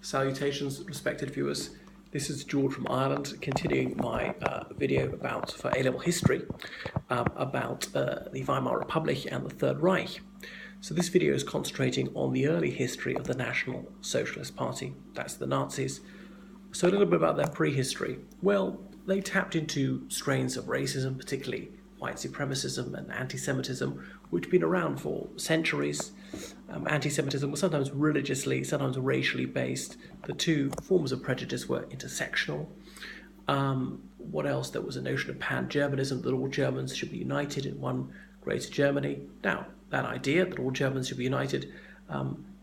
Salutations, respected viewers. This is George from Ireland, continuing my video for A-level history about the Weimar Republic and the Third Reich. So this video is concentrating on the early history of the National Socialist Party, that's the Nazis. So a little bit about their prehistory. Well, they tapped into strains of racism, particularly white supremacism and anti-Semitism, which had been around for centuries. Anti-Semitism was sometimes religiously, sometimes racially based. The two forms of prejudice were intersectional. What else? There was a notion of pan-Germanism, that all Germans should be united in one greater Germany. Now, that idea that all Germans should be united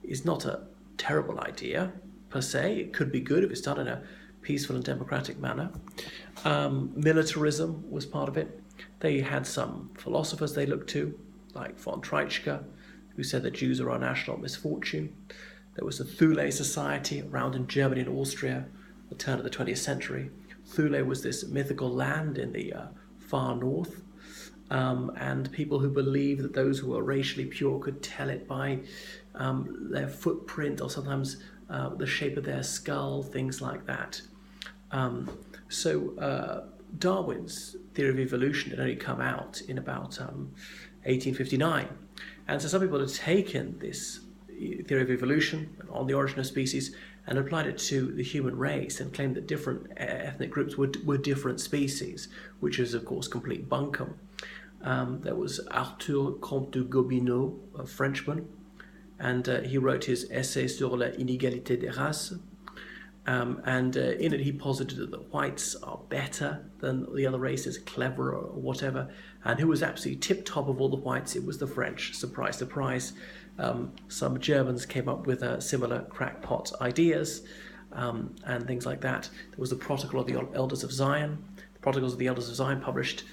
is not a terrible idea, per se. It could be good if it's done in a peaceful and democratic manner. Militarism was part of it. They had some philosophers they looked to, like von Treitschke, who said that Jews are our national misfortune. There was the Thule Society around in Germany and Austria at the turn of the 20th century. Thule was this mythical land in the far north, and people who believed that those who were racially pure could tell it by their footprint or sometimes the shape of their skull, things like that. Darwin's theory of evolution had only come out in about 1859. And so some people had taken this theory of evolution on the origin of species and applied it to the human race and claimed that different ethnic groups were different species, which is, of course, complete bunkum. There was Arthur Comte de Gobineau, a Frenchman, and he wrote his essay sur la inégalité des races. In it he posited that the whites are better than the other races, cleverer or whatever, and who was absolutely tip-top of all the whites? It was the French. Surprise, surprise. Some Germans came up with similar crackpot ideas and things like that. There was the Protocol of the Elders of Zion. The Protocols of the Elders of Zion published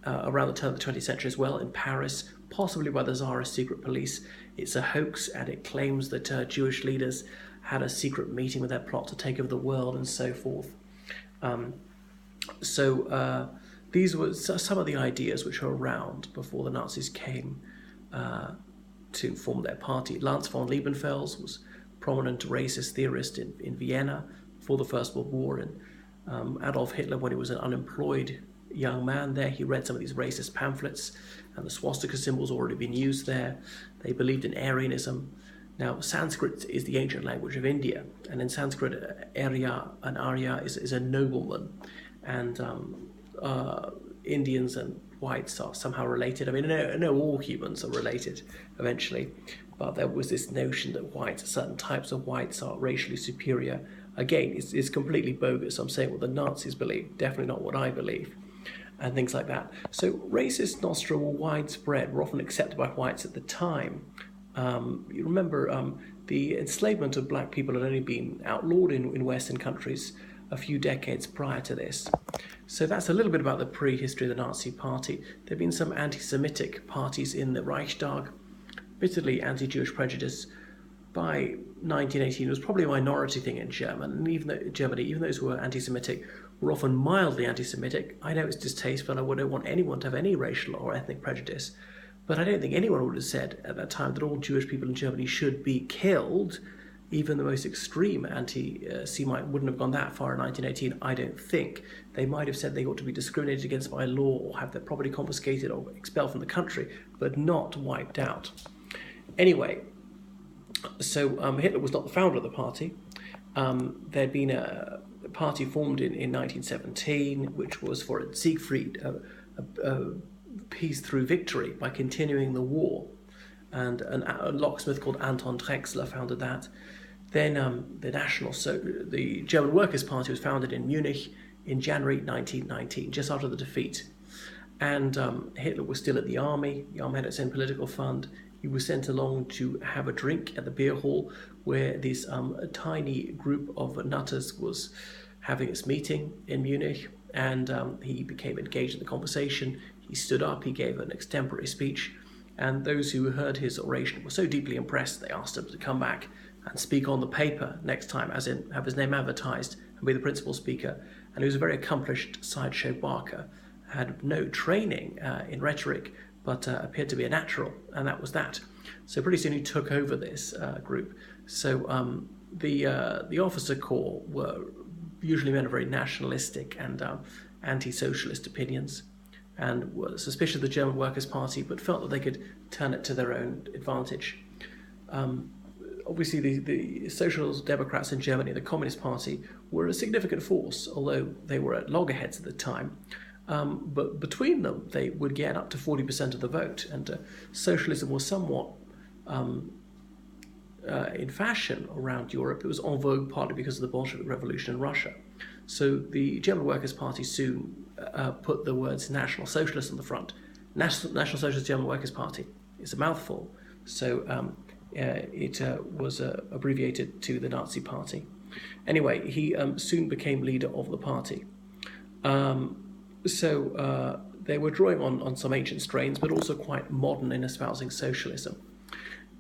around the turn of the 20th century as well in Paris, possibly by the Tsarist secret police. It's a hoax, and it claims that Jewish leaders had a secret meeting with their plot to take over the world and so forth. These were some of the ideas which were around before the Nazis came to form their party. Lanz von Liebenfels was a prominent racist theorist in Vienna before the First World War, and Adolf Hitler, when he was an unemployed young man there, he read some of these racist pamphlets, and the swastika symbols already been used there. They believed in Aryanism. Now, Sanskrit is the ancient language of India, and in Sanskrit, Arya is a nobleman, and Indians and whites are somehow related. I mean, I know all humans are related eventually, but there was this notion that certain types of whites are racially superior. Again, it's completely bogus. I'm saying what the Nazis believe, definitely not what I believe, and things like that. So racist nostra were widespread, were often accepted by whites at the time. You remember the enslavement of black people had only been outlawed in Western countries a few decades prior to this. So that's a little bit about the prehistory of the Nazi Party. There have been some anti-Semitic parties in the Reichstag, bitterly anti-Jewish prejudice. By 1918, it was probably a minority thing in Germany, even those who were anti-Semitic were often mildly anti-Semitic. I know it's distasteful, and I wouldn't want anyone to have any racial or ethnic prejudice. But I don't think anyone would have said at that time that all Jewish people in Germany should be killed. Even the most extreme anti-Semite wouldn't have gone that far in 1918, I don't think. They might have said they ought to be discriminated against by law or have their property confiscated or expelled from the country, but not wiped out. Anyway, so Hitler was not the founder of the party. There'd been a party formed in 1917, which was for Siegfried, peace through victory by continuing the war, and a locksmith called Anton Drexler founded that. Then the German Workers' Party was founded in Munich in January 1919, just after the defeat, and Hitler was still at the army. The army had its own political fund. He was sent along to have a drink at the beer hall where this tiny group of nutters was having its meeting in Munich, and he became engaged in the conversation. He stood up, he gave an extempore speech, and those who heard his oration were so deeply impressed they asked him to come back and speak on the paper next time, as in have his name advertised and be the principal speaker. And he was a very accomplished sideshow barker, had no training in rhetoric, but appeared to be a natural, and that was that. So pretty soon he took over this group. So the officer corps were usually men of very nationalistic and anti-socialist opinions, and were suspicious of the German Workers' Party, but felt that they could turn it to their own advantage. Obviously, the Social Democrats in Germany, the Communist Party, were a significant force, although they were at loggerheads at the time. But between them, they would get up to 40% of the vote, and socialism was somewhat in fashion around Europe. It was en vogue partly because of the Bolshevik Revolution in Russia. So the German Workers' Party soon put the words National Socialist on the front. National Socialist German Workers' Party. It's a mouthful. So it was abbreviated to the Nazi Party. Anyway, he soon became leader of the party. So they were drawing on some ancient strains, but also quite modern in espousing socialism.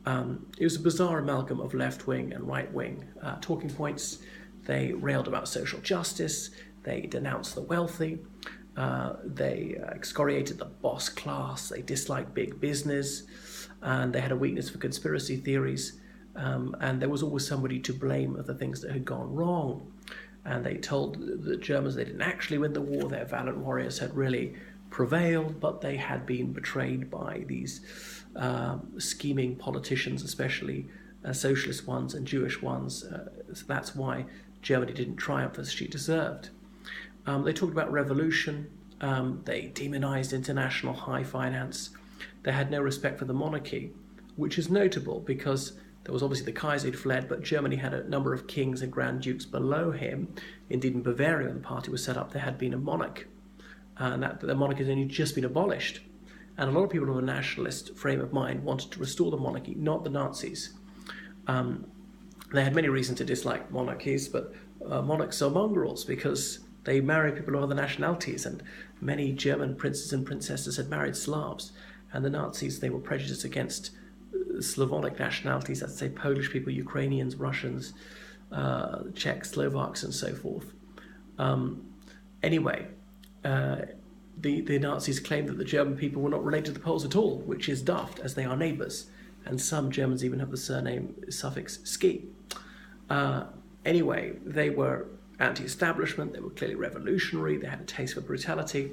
It was a bizarre amalgam of left-wing and right-wing talking points. They railed about social justice, they denounced the wealthy, they excoriated the boss class, they disliked big business, and they had a weakness for conspiracy theories, and there was always somebody to blame of the things that had gone wrong. And they told the Germans they didn't actually win the war, their valiant warriors had really prevailed, but they had been betrayed by these scheming politicians, especially socialist ones and Jewish ones. So that's why Germany didn't triumph as she deserved. They talked about revolution. They demonized international high finance. They had no respect for the monarchy, which is notable because there was obviously the Kaiser who'd fled, but Germany had a number of kings and grand dukes below him. Indeed, in Bavaria, when the party was set up, there had been a monarch, and that the monarchy had only just been abolished. And a lot of people of a nationalist frame of mind wanted to restore the monarchy, not the Nazis. They had many reasons to dislike monarchies, but monarchs are mongrels because they marry people of other nationalities, and many German princes and princesses had married Slavs, and the Nazis, they were prejudiced against Slavonic nationalities, let's say Polish people, Ukrainians, Russians, Czechs, Slovaks, and so forth. Anyway, the Nazis claimed that the German people were not related to the Poles at all, which is daft, as they are neighbours, and some Germans even have the surname suffix "ski." Anyway, they were anti-establishment, they were clearly revolutionary, they had a taste for brutality,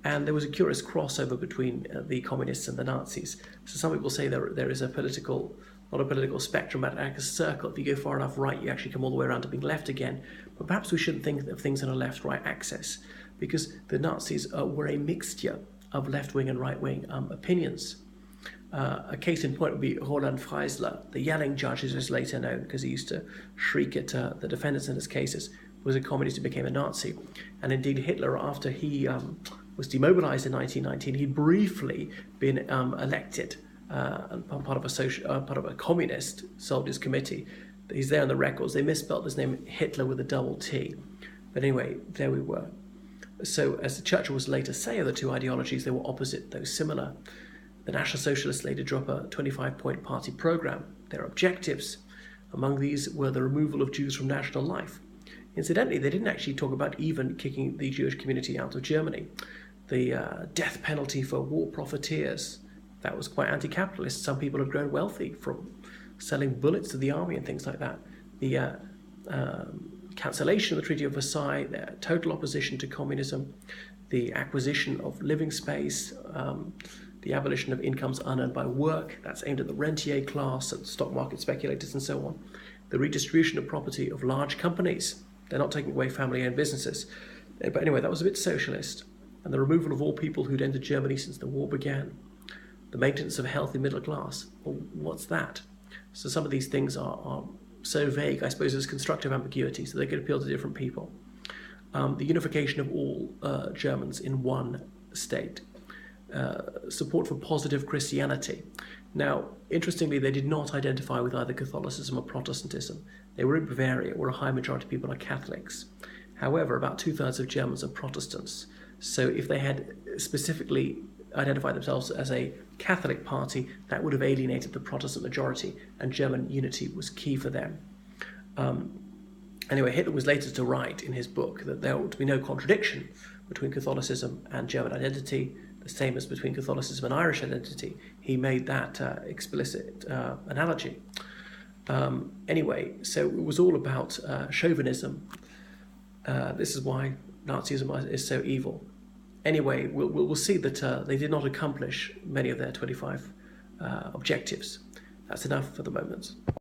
and there was a curious crossover between the communists and the Nazis. So some people say there is a political, not a political spectrum, but like a circle. If you go far enough right, you actually come all the way around to being left again. But perhaps we shouldn't think of things in a left-right axis, because the Nazis were a mixture of left-wing and right-wing opinions. A case in point would be Roland Freisler, the yelling judge, as was later known because he used to shriek at the defendants in his cases, was a communist who became a Nazi. And indeed Hitler, after he was demobilized in 1919, he'd briefly been elected part of a communist soldiers committee. He's there on the records. They misspelled his name Hitler with a double T. But anyway, there we were. So as Churchill was later say of the two ideologies, they were opposite though similar. The National Socialists later drop a 25-point party program. Their objectives, among these, were the removal of Jews from national life. Incidentally, they didn't actually talk about even kicking the Jewish community out of Germany. The death penalty for war profiteers, that was quite anti-capitalist. Some people had grown wealthy from selling bullets to the army and things like that. The cancellation of the Treaty of Versailles, their total opposition to communism, the acquisition of living space, the abolition of incomes unearned by work, that's aimed at the rentier class and stock market speculators and so on. The redistribution of property of large companies. They're not taking away family-owned businesses. But anyway, that was a bit socialist. And the removal of all people who'd entered Germany since the war began. The maintenance of a healthy middle class. Well, what's that? So some of these things are so vague, I suppose there's constructive ambiguity, so they could appeal to different people. The unification of all Germans in one state. Support for positive Christianity. Now, interestingly, they did not identify with either Catholicism or Protestantism. They were in Bavaria, where a high majority of people are Catholics. However, about 2/3 of Germans are Protestants. So if they had specifically identified themselves as a Catholic party, that would have alienated the Protestant majority, and German unity was key for them. Anyway, Hitler was later to write in his book that there ought to be no contradiction between Catholicism and German identity. The the same as between Catholicism and Irish identity. He made that explicit analogy. Anyway, so it was all about chauvinism. This is why Nazism is so evil. Anyway, we'll see that they did not accomplish many of their 25 objectives. That's enough for the moment.